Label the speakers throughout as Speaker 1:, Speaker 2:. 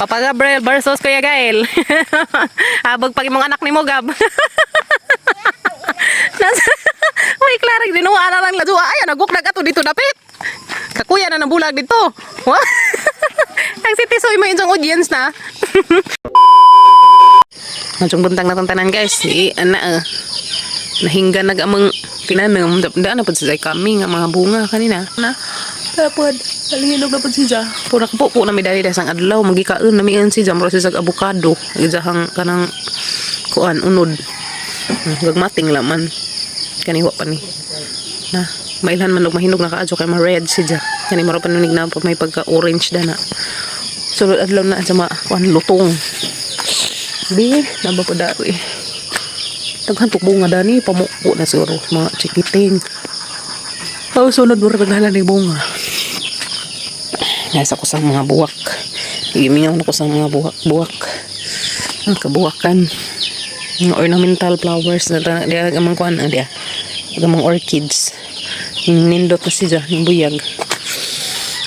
Speaker 1: Papa Gabriel versus Kuya Gael. Habag pag imong anak ni mo, Gab. Uy, klaring dinuwa na lang ladua. Ay, nagukdag ato dito dapit. Kakuya na nabulag dito. Ang sitisoy mo yung audience na. Masyong buntang na tanan guys. Si ana nahingga nag-amang tinanam. Daan na po sa kami nga mga bunga kanina. Na, dapat alihinog na po siya. Pura po na may dali dasang adlaw. Magikaon na miyan siya. Mura siya sa avocado. Igahang kanang kuan unod. Gagmating laman. Kaniwa pa ni. Na, mailhan man og mahinog na kaadyo kay ma-red siya. Kani mara panunig na po may pagka-orange dana. Sulod adlaw na sa kuan lutong. Di, naba pa daro eh. Taghantok bunga dani, pamuko na siguro. Mga chikiting. Oh, sunod mo rin ng bunga. Nasa ko sa mga buwak. Imingaw na ko sa mga buwak. Ang kabuwakan. Mga ornamental flowers. Diya gamang kuhan. Diya. Gamang orchids. Nindot na siya. Buyag.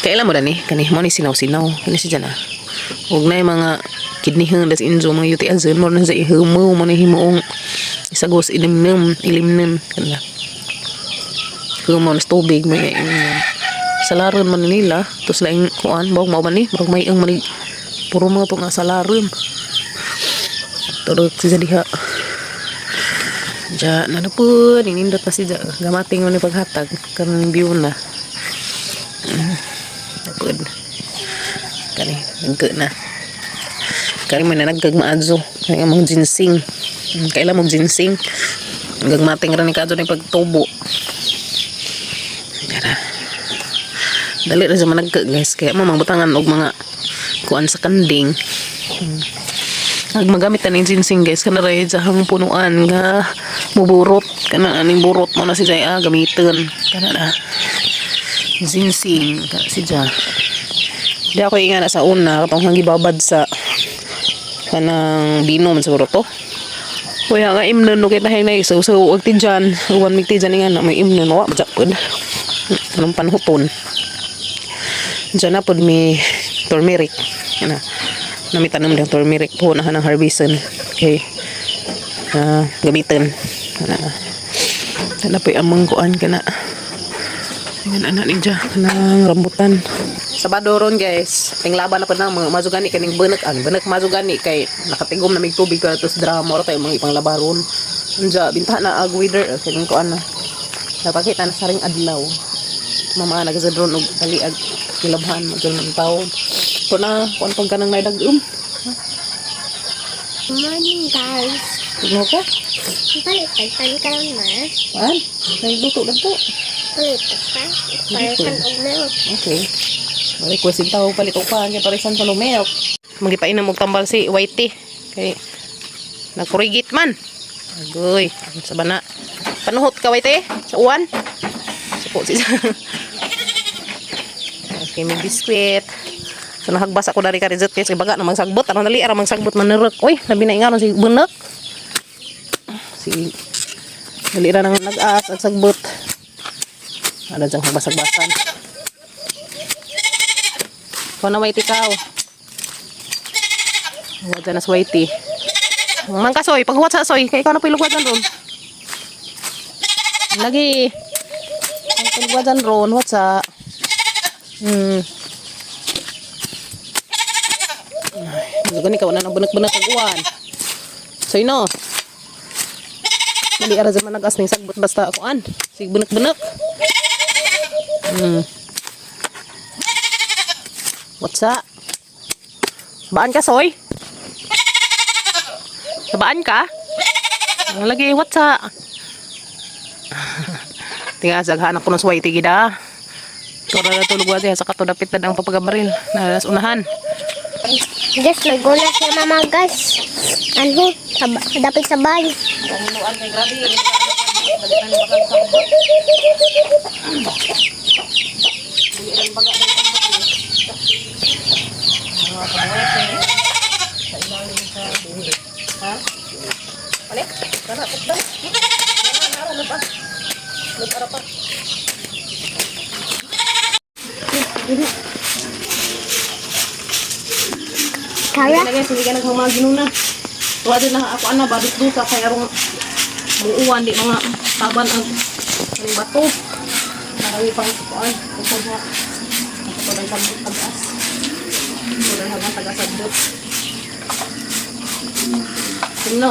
Speaker 1: Kailan mo dani? Kani mo ni sinaw-sinaw. Kani siya na. Huwag na yung mga kidnihang das inzo mga yuti azan mo na sa ihumo mo na himuong isagos ilimnem kanila humo na tubig may salaron man nila tos laing kuan bawang mao man ni murag may ang mani puro mga to nga salaron turog si diha ja na po ninindot pa si ja gamating mo ni paghatag karon view na napod kani nagke na kaya man na nagkagmaadso kaya mong ginseng kailan mong ginseng gagmating rin ni kadto ni pagtubo dali rin sa managka guys kaya mamangbutangan og mga kuan sa kanding magamit na ng ginseng guys kana rin sa hang punuan nga muburot kana aning burot mo na si Jaya gamiton kana na ginseng kana si Jaya di ako inga na sa una katong hangibabad sa kanang binom siguro to. Kuya nga imnon no kita hinay so ug tidyan, uwan mig tidyan nga na may imnon wa japod. Anong panhuton. Diyan na pod mi turmeric. Ana. Nami tanom ng turmeric po na hanang harvestan. Okay. Gamitan. Ana pa amang kuan kana. Ngan anak ninja kanang rambutan. Sabado ron guys, tinglaban na po na mga mazugani kaning benek mazugani kay nakatigom na mig tubig ka tos drama or tayo mga ipanglabaron. Unja binta na ag weather kaning kuan na. Napakita na saring adlaw. Mama nagazadron og dali ag kilabhan magdon ng taon. To na kuan pag kanang naidagum.
Speaker 2: Morning guys.
Speaker 1: Tigno ko?
Speaker 2: Palit ka lang ma.
Speaker 1: Kuan? Nagluto lang po.
Speaker 2: Palit ka? Parisan og milk.
Speaker 1: Okay. Request yung tao palit pa kaya parisan sa lumeok. Magipainom og tambal si Whitey. Kay nagkurigit man. Agoy, sa bana. Panuhot ka Whitey sa uwan. Suko si. Okay, may biskwit. So nahagbas ako dari ka result kay baga na magsagbot aron dali ara magsagbot manerek. Oy, labi na ingaron si benek. Si dali ra nang nag-as at sagbot. Ada jang basag-basan. Kau na Whitey kao. Huwag dyan na sa Whitey. Mangka soy, paghuwat sa soy. Kaya ikaw na pilugwad dyan ron. Lagi. Ang pilugwad dyan ron. Huwat sa. Gani ka, wala nang benek-benek kaguan. Soy no. Mali ara dyan managas ning sagbot basta akuan. Sig benek-benek. What's up? Baan ka, Soy? Sabaan ka? Lagi, what's up? Tingnan, saghan ako ng Whitey gida. Tura na tulog wadi, sa katudapit na ang papagamaril. Nalas unahan.
Speaker 2: Guys, nagulat siya mama guys. Ano? Dapit sa bahay.
Speaker 1: Panginuan kay grabe. Ha? Balik? Kana putda. Nara na ba? Nara pa.
Speaker 2: Kaya?
Speaker 1: Sige na guys, hindi ka nagmamagino na. Tuwa din na ako ana, badot duta kaya arong buuan di mga taban ang bato. Marami pang kuan. Ito na. Ito na yung tagas. Ito na yung tagas-adot. Sino?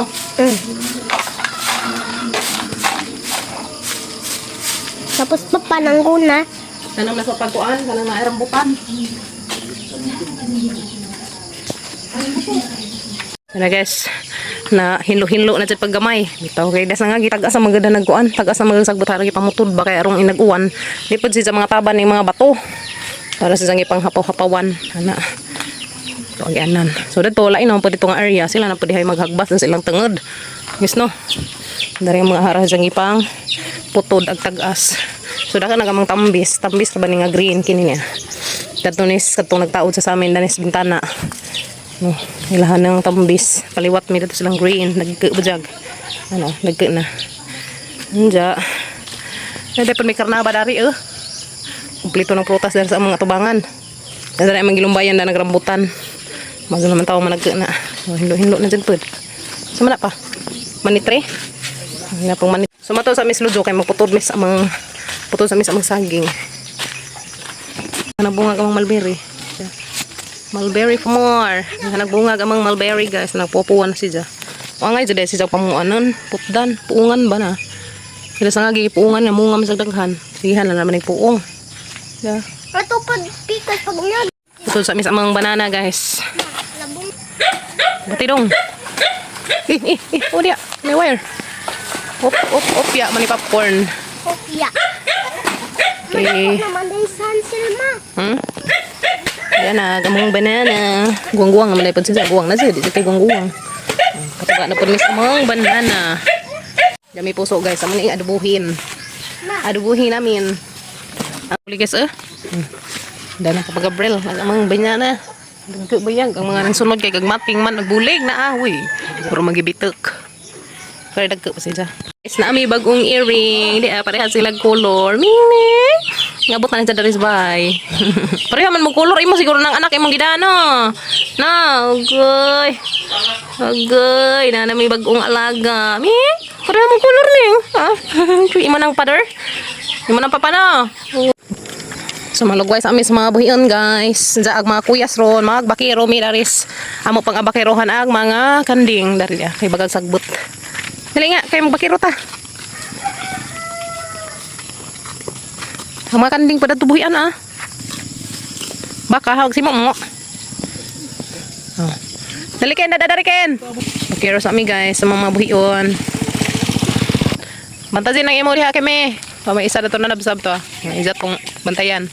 Speaker 2: Tapos papananggo na.
Speaker 1: Kanang nasa pagkuan, kanang nairambutan. Ano guys, na hinlo-hinlo na dyan paggamay. Bitaw kay das nga gitagas sa maganda nagkuan, tagas sa maganda sagbot haragi pamutod ba kay arong inag-uwan. Lipod siya sa mga taban ng mga bato. Para sa pang hapaw-hapawan ana. To agianan. So dito lain na po dito nga area, sila na pud dihay maghagbas sa silang tungod. Yes no. Dari mga harah jang ipang putod ag tagas. So daka nagamang tambis ka ba ni nga green kini niya. Katunis katong nagtaod sa amin danis bintana. No, ilahan ng tambis. Paliwat mi dito silang green. Nagkabajag. Ano, nagka na. Nja. Dapat may karnaba dari Kumplito ng prutas dari sa mga tubangan. Dari ang gilumbayan na nagrambutan. Mago naman tao managka na. Hinlo-hinlo na dyan po. Sumala pa. Manitre. Nga pong manitre. Sumato sa mis lujo kay magputod mis amang putod sa mis amang saging. Nabunga ka mga mulberry. Mulberry for more. Nagbungag amang mulberry guys. Nagpupuan na siya. Wangay jud siya pamuanon. Putdan. Puungan ba na? Sila sa nga gipuungan na munga masagdaghan. Sigihan na naman puung. Yeah.
Speaker 2: Ito pag pikas pag unyag.
Speaker 1: Ito sa mis amang banana guys.
Speaker 2: Labong.
Speaker 1: Bati dong. Oh dia. May wire. Op ya. Mani popcorn.
Speaker 2: Kopya.
Speaker 1: Okay.
Speaker 2: Naman din silma.
Speaker 1: Ayan na, gamong banana. Guwang-guwang naman po siya. Guwang na siya. Di siya kay guwang-guwang. Kataga na po mis amang banana. Dami puso guys. Aman yung adubuhin. Adubuhin namin. Ang huli guys Dana kapag abril. Amang banana. Dagko bayag. Ang mga nangsunod kay kagmating man. Nagbulig na awi. Puro magibitok. Kaya dagko pa siya. Guys, na ami bagong earring. Di pareha sila color. Ming. Ngabot na niya dari sabay. Pareha man mo color. Imo siguro ng anak imong gidano. Na, ugoy. Ugoy. Na nami bagong alaga. Ming. Pareha mo color ning. Ha? Imo nang father. Imo nang papa na. So malugway sa amin sa mga buhion guys. Diyan ang mga kuyas ron, mga bakiro, miraris. Amo pang abakirohan ang mga kanding. Dari ya, kay bagang sagbot. Dali nga, kay magbakiro ta. Ang mga kanding pada tubuhian Baka, hawag si mo. Oh. Dali kayo, dadari kayo. Bakiro sa amin guys, sa mga buhion. Bantazin ng imo diha kami. May isa na ito na nabsab to. Isa pong bantayan.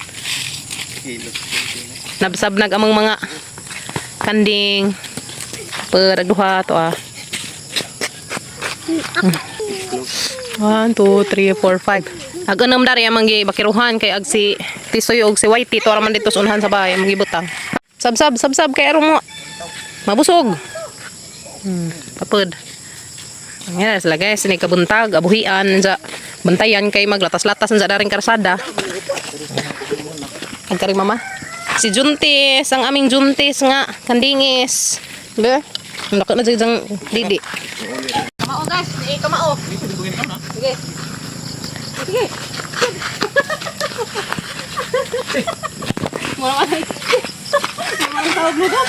Speaker 1: Nabsab nag amang mga kanding. Perduha to 1, 2, 3, 4, 5. Ag anam dari amang bakiruhan kay ag si Tisoy og si Whitey to raman dito sa unahan sa bahay magibutang. Sab kay aron mo. Mabusog. Kapod. Ngayon sila guys, ini kabuntag, abuhian sa bantayan kay maglatas-latas sa daring karsada. Agkari mama. Si Juntis, ang aming Juntis nga kandingis. Be? Nako na jang didi. Kamao guys, di kamao. Sige. Sige. Mura man. Mura tawag mo daw.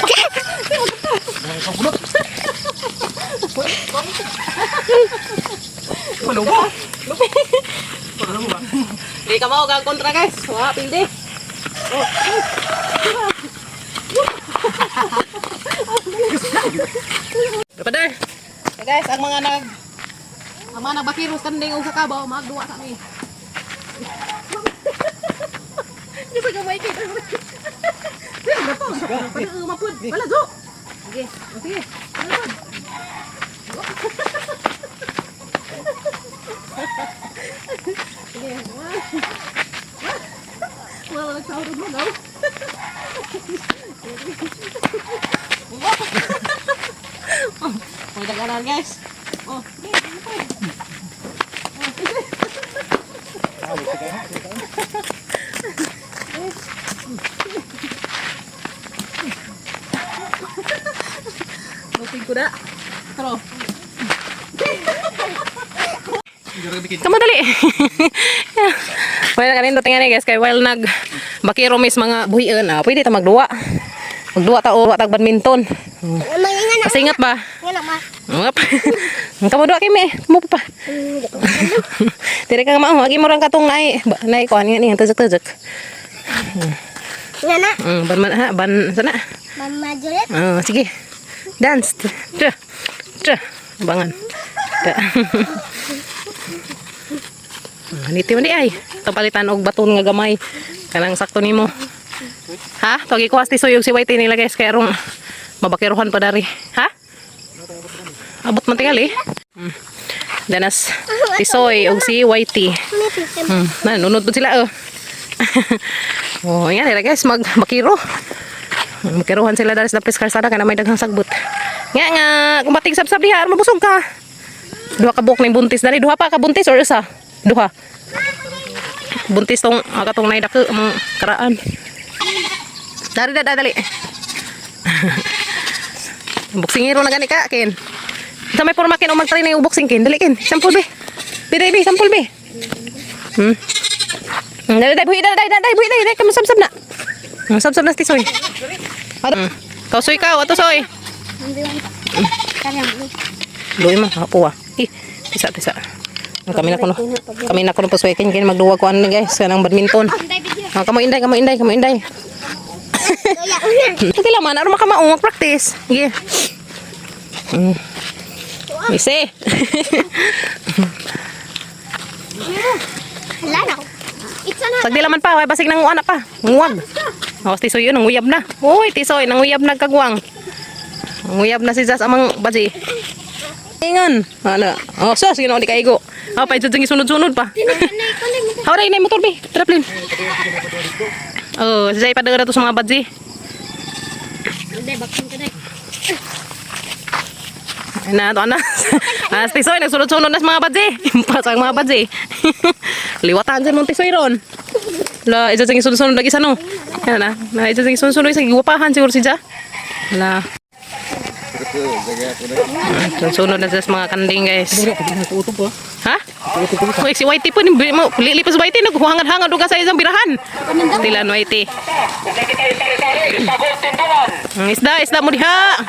Speaker 1: Ano ba? Ano ba? Di ka mau gag kontra guys. Wah, pilih. Oh. Dapat guys, ang mga nagbakiro standing og sa kabaw, magduwa sa mi. Bisa gamay kay. Ano to? Para mapud. Wala jo. Sige, sige. Wala nagsahurog mo daw. May daganan guys. Oh, Kuda. Halo. Kamu dali. Well, kanin tingnan ni guys kay while nag bakiro mis mga buhian pwede ta magduwa. Magduwa ta o tag badminton. Pasingat ba?
Speaker 2: Ngana ma.
Speaker 1: Ngap. Kamu duwa kimi. Mo pa. Dire ka mao agi mo rang katong nai kuan ni tejek-tejek.
Speaker 2: Ngana.
Speaker 1: Ban sana.
Speaker 2: Mama Juliet.
Speaker 1: Sige. Dance. Bangan. Niti man di ay. Tapalitan og baton nga gamay. Kanang sakto nimo. Ha? Togi ko hasti suyog si Whitey nila guys kay arong mabakiruhan pa dari. Ha? Abot man tingali. Danas si Soy og si Whitey. Nunod po sila oh, yan nila guys magbakiro. Makiruhan sila dari sa Dapis Karsada kana may daghang sagbot. Nga kung batig sab-sab diha mabusog ka. Duha ka buok ning buntis dali, duha pa ka buntis or isa? Duha. Buntis tong katong nay dake among karaan. Dari dali. Boksingero na gani ka ken. Sa may porma ken o mag-training og boxing ken, dali ken. Sample be. Be sample be. Dali buhi dali kamu sab-sab na. Sab-sab na ti Soy. Kau Soy ka, ato Soy. Luy man hapo Tisa. Kami na kuno pasuekin ken magduwa ko ani guys kanang badminton. Kamu inday. Sige lang man, aron makamaong mag-practice. Sige. Ise.
Speaker 2: Lana.
Speaker 1: Sagdi laman pa, way basig nang anak pa. Nguwag. Awas tisoy yun, nanguyab na. Uy, tisoy, nanguyab na kagwang. Nanguyab na si Jas amang baji. Ingon. Ano? Oh, sus, ginawa di kaigo. Pa ijajang sunod-sunod pa. Hawra, inay motor bi. Traplin. Oh, sisay pa daga to sa mga baji. Na to na. Tisoy nagsunod-sunod na sa mga baji. Pasang mga baji. Liwatan dyan mong tisoy ron. La, ijajang sunod-sunod lagi sa no. Yan na. Na ijajang sunod-sunod sa giwapahan siguro si Ja. La. Sunod na sa mga kanding guys. Ha? Uy, si Whitey po, lilipas Whitey, naghuhangad-hangad doon ka sa isang birahan. Tilan Whitey. Isda mo diha.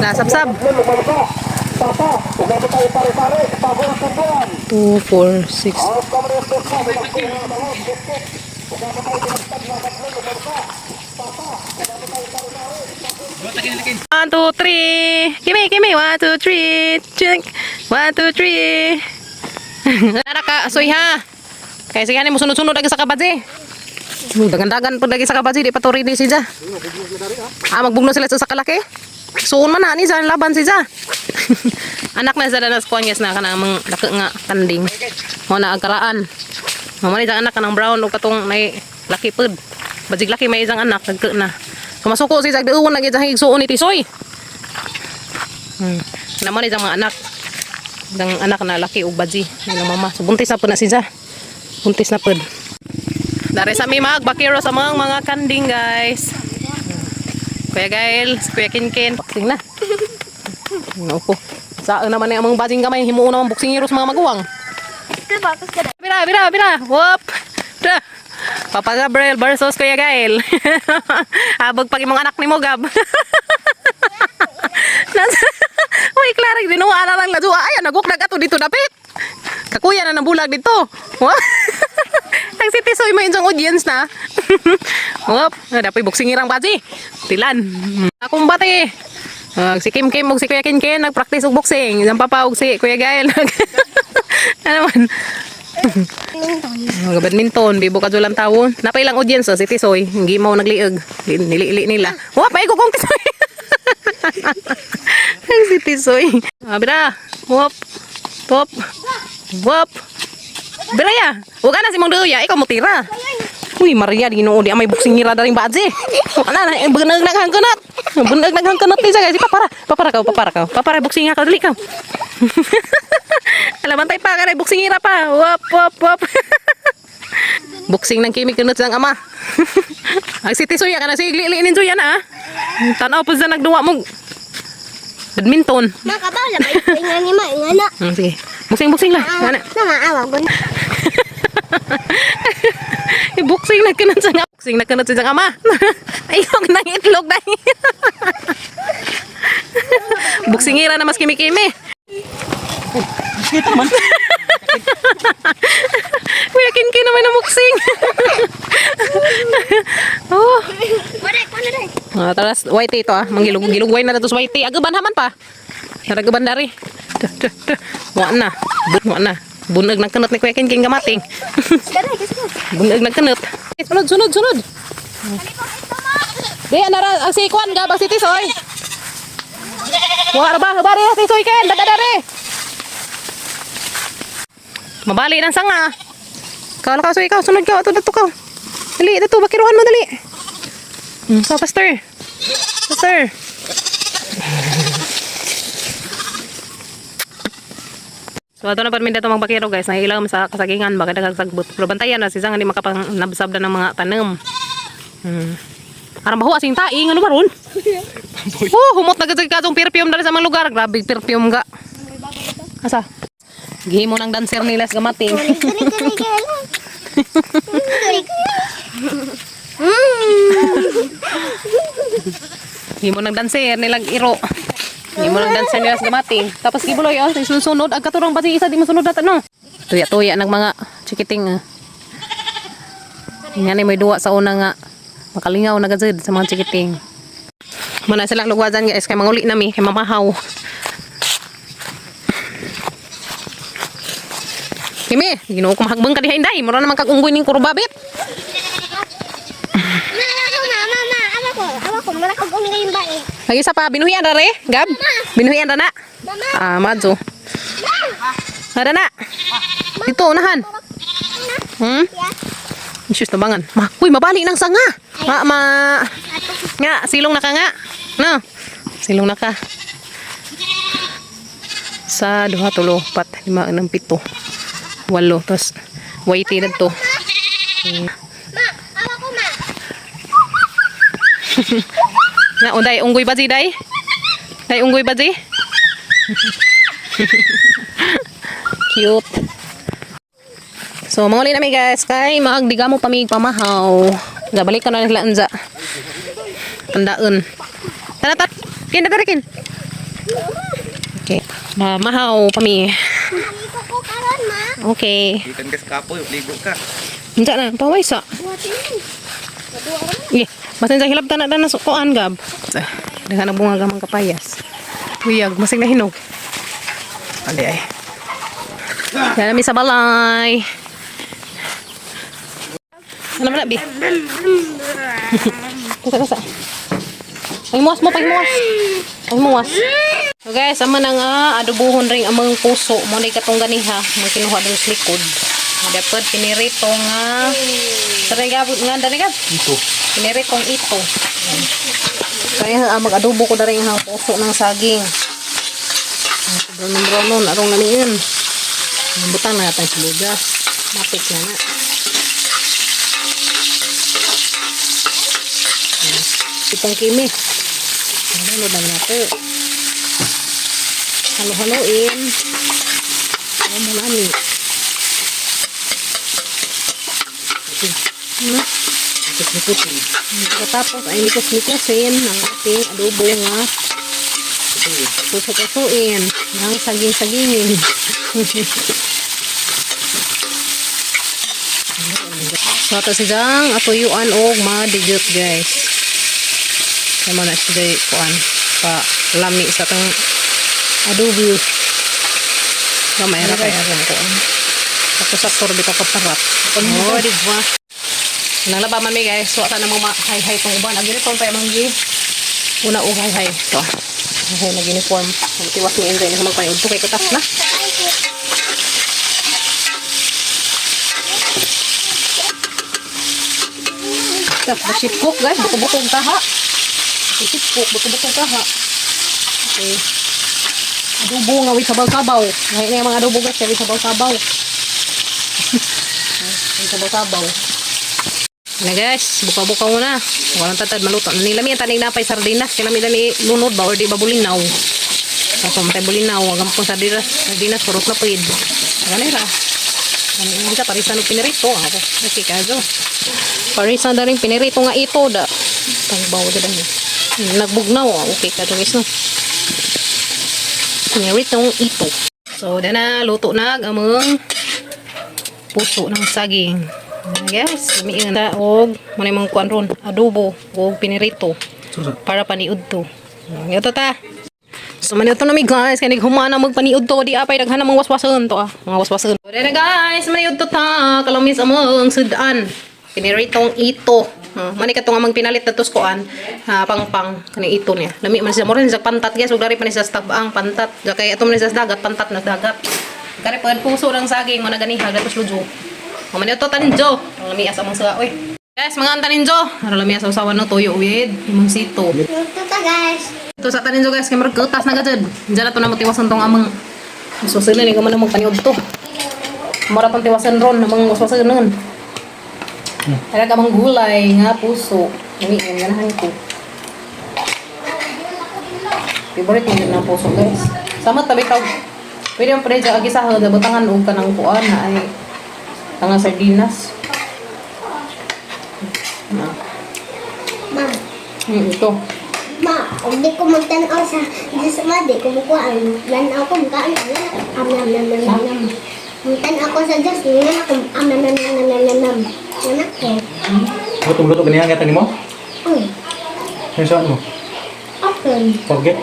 Speaker 1: Nasab-sab. 2, 4, 6. 1, 2, 3. Kimi. 1, 2, 3. Check. 1, 2, 3. Anak ka, Soy ha. Kaya sige mo sunod-sunod lagi sa kabadzi. Dagan-dagan po lagi sa kabadzi, di pa to ready si Ja. Magbugno sila sa kalaki. Suon man na ni sa laban si Ja. Anak na sa danas kuanyas na kanang mga dake nga kanding. Mo na agkaraan. Mamani jang anak kanang brown o katong may laki pud. Bajig laki may isang anak dagke na. Kumasuko si Jagdeuon lagi jang igsuon ni Tisoy. Naman ni jang mga anak. Jang anak na laki og baji ni mama. So buntis na pud na si Ja. Buntis na pud. Dari sa mi magbakiro sa mga kanding guys. Kuya Gael, Kuya Kinkin, boxing na. Opo. Saan naman yung mga bajing kamay, himuon naman boxing heroes mga maguwang. Bira. Whoop. Papa Gabriel versus Kuya Gael. Habag pag imong anak ni mo, Gab. Uy, Clarig, dinuwa na lang ladyo. Ay, naguklag ato dito dapit. Kakuya na nabulag dito. Ang si Tisoy mo yung audience na. Whoop. Dapat boxing irang baji. Tilan. Akong bati. Si Kim og si Kuya Kinkin nagpractice og boxing. Isang papa og si Kuya Gael. Ano man? Badminton, bibo ka lang tawon. Napay lang audience si Tisoy. Hindi mo nagliog. Nili nila. Wap, ay ko kong Tisoy. Ang si Tisoy. Bira. Wap. Top. Wap. Bira ya. Huwag ka na si Mong Duya. Ikaw mo tira. Uy, Maria, di ginoo di amay boxing nira daring baji. Ana na beunag naghangkeunat. Beunag naghangkeunat ti guys. Papara ka. Papara boxing ka dali ka. Alamantay pa ka na, buksingira pa. Wap, wap, wap. Buksing ng Kimi kunot sang ama. Ang Siti Suya ka na, sigli-liinin Suya na ah. Tanaw po sa nagduwa mo. Badminton.
Speaker 2: Makabaw lang. Ingan ni ma, ingan na.
Speaker 1: Sige. Buksing-buksing lang. Nga na.
Speaker 2: Maawa ko na.
Speaker 1: Buksing na kunot sang ama. Buksing na kunot sang ama. Ayok nang itlog na. Buksingira na mas kimi-kimi.
Speaker 3: Kita man.
Speaker 1: Kuya Kinkin naman na buksing. Oh. Taras whitey ito ah. Manggilug-gilugway na datos whitey. Agaban haman pa. Naragaban dari. Wa na. Bunag ng kanot ni Kuya Kinkin gamating. Bunag ng kanot. Sunod. Di anara ang sikwan ga bang Siti Soy. Wa ra ba habari Siti Soy ken dadare. Mabali ng sanga. Kala ka, so ikaw, sunod ka. Ito, dato ka. Dali, dato, bakiruhan mo, dali. So, faster. Faster. So, ito na pa rin dito magbakiro, guys. Nahilang sa kasagingan. Baka nagsagbot. Pero bantayan na, sisang hindi makapang-nabsab na ng mga tanam. Arang baho, asing taing. Ano ba ron? Humot na kasi ka itong perfume dali sa mga lugar. Grabe, perfume ka. Asa? Gihimo ng dancer nila sa gamating. Gihimo ng dancer nilang iro. Gihimo ng dancer nila sa gamating. Tapos gibuloy oh, sunod ag katurang pati isa di masunod natin no. Tuya-tuya ng mga chikiting. Ngani may duwa sa una nga makalingaw na gazid sa mga chikiting. Mana silang lugwasan guys kay manguli nami kay mamahaw. Kimi, ginoo ko mahagbang ka diha inday. Mura naman kag unggoy ning kurbabit.
Speaker 2: Awa ko, mura kag umi ngayon ba eh.
Speaker 1: Lagi sa pa binuhian ra re, Gab. Binuhian ra na. Ah, madso. Ada na. Dito unahan. Isus tabangan. Uy, mabali nang sanga. Nga, silong na ka nga. No. Silong na ka. Sa 2, 3, 4, 5, 6, 7. 8 tapos whitey na to.
Speaker 2: Awa ko ma.
Speaker 1: Na unday unggoy ba day? Day unggoy ba Cute. So manguli na mi guys kay maagdiga mo pamig pamahaw. Gabalik ka na nila anza. Tandaan. Tanatat. Kin dadarikin. Okay. Mahaw pami.
Speaker 2: Nalito ko karon ma.
Speaker 1: Okay.
Speaker 3: Ikan gas kapoy, ligo ka.
Speaker 1: Unsa na paway sa. Yeah, masin sa hilab tanan na sukuan Gab. Dengan na bunga gamang kapayas. Uyag masing nahinog. Ali ay. Yan mi sa balay. Ano man bi? Kasa. Ay muwas mo, pagmuwas. Pagmuwas. So guys, ama na nga adobohon ring amang puso mo ni katong ganiha, mo kinuha dun sa likod. Dapat pinirito nga. Saray gabot nga dali gab.
Speaker 3: Ito.
Speaker 1: Piniritong ito. Kaya mag-adobo ko na rin ang puso ng saging. Brown arong na niyan. Butang na natin sa lugas. Mapit na na. Itong kimi. Ano lang natin. Halo-haloin. Ano malami. Tapos ay nikos-nikosin ng ating adobo nga puso-pusuin ng saging-sagingin. So ito silang atuyuan o madigyot guys. Sama na siya kuan pa lami sa itong adobo. Kamay ra kaya rin kuan. Tapos saktor bitaw kaparat. Oh, di ba? Nang laba man mi guys, so ata na mo hay-hay tong uban. Ag uniform pa manggi. Una og hay-hay. So, hay na uniform. Tiwas ni enjoy na magpayo to kay katas na. Tapos basipok guys, buto-butong taha. Basipok, buto-butong taha. Okay. Adobo nga with sabaw-sabaw. Ngayon yung mga adobo guys, kaya sabaw-sabaw. Sabaw-sabaw. Na guys, buka-buka muna. Walang tatad maluto. Nilami ang tanig napay sardinas. Kaya lami ni lunod ba or di ba bulinaw. Kaso matay bulinaw. Wagam pong sardinas. Purot na pwid. Ganira. Ano isa parisan ng pinirito. Ako. Okay kaso. Parisan na rin pinirito nga ito. Tangbaw da lang. Nagbugnaw. Okay kaso guys no. Piniritong ito. So, na luto na among puso ng saging. Guys, umiingan na og manay mga kuan ron, adobo o pinirito para paniud to. Ito ta. So man ito na mi guys, kay humana magpaniud to di apay daghan mga waswason to mga waswason. So na guys, maniud to ta, kalamis among sudan. Piniritong ito. Mani ka to nga magpinalit na tos kuan, pangpang kani ito niya. Lami man siya mo rin sa pantat guys, ug dari pa ni sa stabang pantat. Kay ato man sa dagat pantat na dagat. Kani pa puso ng saging mo na ganiha gatos lujo. Mamanya to taninjo. Ang lamias among suga. Uy. Guys, mga taninjo. Ang lamias sa usawan no toyo with imong sito.
Speaker 2: Ito ta guys.
Speaker 1: Ito sa taninjo guys, kay markutas na gajud. Diyan na to na motiwasan tong among susulan ni gamana mong paniud to. Mara tong tiwasan ron among waswasan nun. Kaya ka mang gulay nga puso. Ini ang ganahan ko. Favorite mo din ng puso guys. Sama tabi tawag. Pwede ang pwede sa agisahan. Butangan o ka ng kuan na ay tanga sardinas.
Speaker 2: Ma.
Speaker 1: Ito.
Speaker 2: Ma, hindi ko magtanaw sa Diyos di ko bukuan. Lanaw ko mkaan. Magtanaw ko sa Diyos. Ngayon ako Anak ko.
Speaker 3: Luto-luto ganyan ang ni mo?
Speaker 2: Uy.
Speaker 3: Ano saan mo?
Speaker 2: Okay.
Speaker 3: Forget?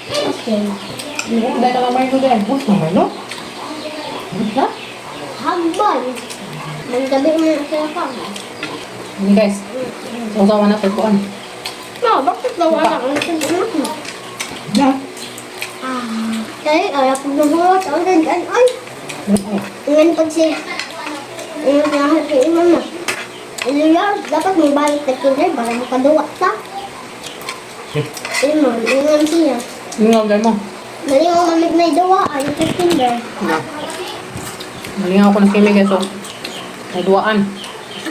Speaker 2: Okay.
Speaker 1: Dahil nakamay ko din. Puso naman no? Ha?
Speaker 2: Habal. Maggabi mo na sila pa.
Speaker 1: Ini guys. Usawa na ito kuan.
Speaker 2: Ma, bakit daw anak ang anak mo?
Speaker 1: Yeah.
Speaker 2: Kaya ayaw ko nabuhat. Ay. Ngayon pag siya. Ngayon pinahat ko yung mama. Iluya, dapat may balik na kinder para makaduwa ka. Ingon siya.
Speaker 1: Ingaw gay mo.
Speaker 2: Dali mo mamig na iduwa, ayaw ka kinder.
Speaker 1: Malingaw ko ng kimi guys. So, ay duaan.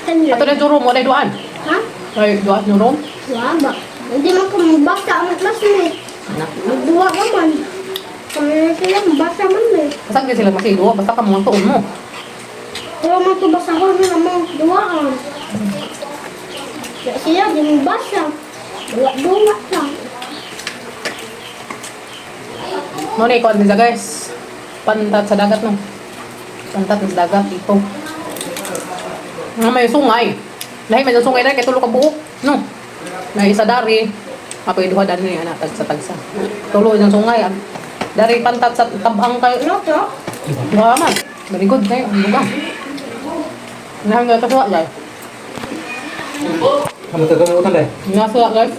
Speaker 2: Kinder.
Speaker 1: Ato na yung room mo, ay duaan.
Speaker 2: Ha?
Speaker 1: Ay duaan yung room.
Speaker 2: Wala ba? Hindi man ko mabasa ang classmate. Magduwa ka man. Kami na sila, mabasa man eh.
Speaker 1: Kasag din sila masiduwa, basta ka mga tuon mo.
Speaker 2: Pero man ito basa ko na naman duwaan. Kaya sila, di mo basa. Duwa lang.
Speaker 1: No, na ikaw nila guys. Pantat sa dagat no. Pantat sa dagat ito. May sungay. Lahi may sungay na kay tulo ka buok. No. May isa dari. Apoy duha dan ni ana tagsa tagsa. Tulo yung sungay. Dari pantat sa tabang kay no to. Duha man. Very good kay ang lugar. Nahang ka suwa guys.
Speaker 3: Kamu terkenal deh?
Speaker 1: Nasuwa guys.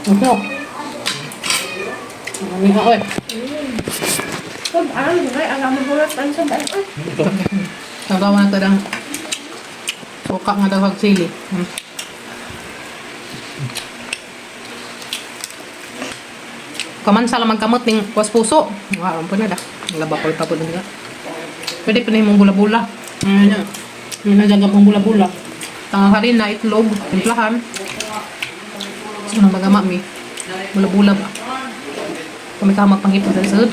Speaker 1: Ito. Ano ako eh. Nagawa na ito ng suka nga daw kag sili. Kaman sala magkamot ning kuwas puso. Wow, po na da. Laba ko tapos nga. Pwede pa na mong bula-bula. Ano? Ano na jaga mong bula-bula. Tanga harina, itlog, timplahan. So, nang magama mi. Bula-bula ba? Kami ka magpanghipon sa sud.